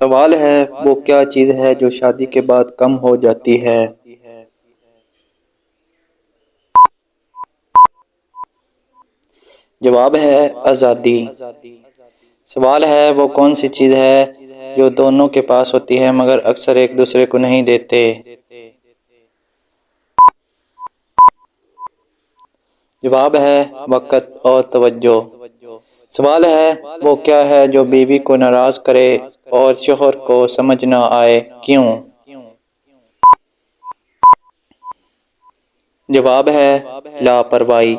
سوال ہے وہ کیا چیز ہے جو شادی کے بعد کم ہو جاتی ہے؟ جواب ہے آزادی۔ سوال ہے وہ کون سی چیز ہے جو دونوں کے پاس ہوتی ہے مگر اکثر ایک دوسرے کو نہیں دیتے؟ جواب ہے وقت اور توجہ۔ سوال ہے وہ کیا ہے جو بیوی کو ناراض کرے اور شوہر کو سمجھ نہ آئے کیوں؟ جواب ہے لاپرواہی۔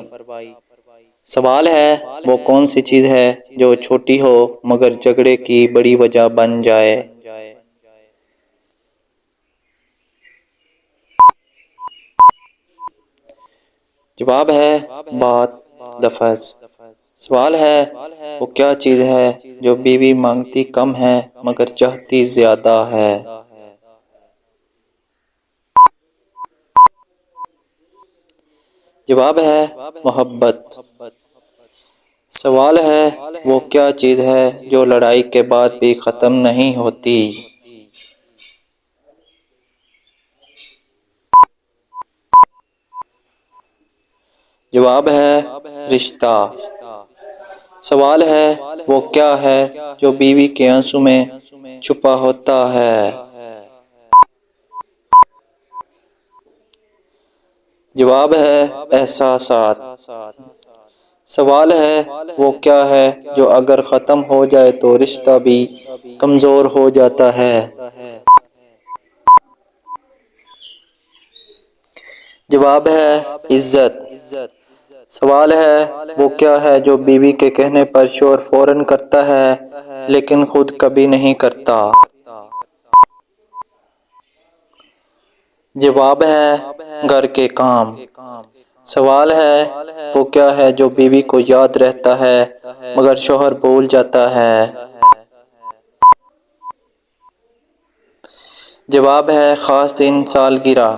سوال ہے وہ کون سی چیز ہے جو چھوٹی ہو مگر جھگڑے کی بڑی وجہ بن جائے؟ جواب ہے بات، لفظ۔ سوال ہے وہ کیا چیز ہے جو بیوی مانگتی کم ہے مگر چاہتی زیادہ ہے؟ جواب ہے محبت۔ سوال ہے وہ کیا چیز ہے جو لڑائی کے بعد بھی ختم نہیں ہوتی؟ جواب ہے رشتہ۔ سوال ہے وہ کیا ہے جو بیوی کے آنسوں میں چھپا ہوتا ہے؟ جواب ہے احساسات۔ سوال ہے وہ کیا ہے جو اگر ختم ہو جائے تو رشتہ بھی کمزور ہو جاتا ہے؟ جواب ہے عزت۔ سوال ہے وہ کیا ہے جو بیوی کے کہنے پر شوہر فوراً کرتا ہے لیکن خود کبھی نہیں کرتا؟ جواب ہے گھر کے کام۔ سوال ہے وہ کیا ہے جو بیوی کو یاد رہتا ہے مگر شوہر بھول جاتا ہے؟ جواب ہے خاص دن، سالگرہ۔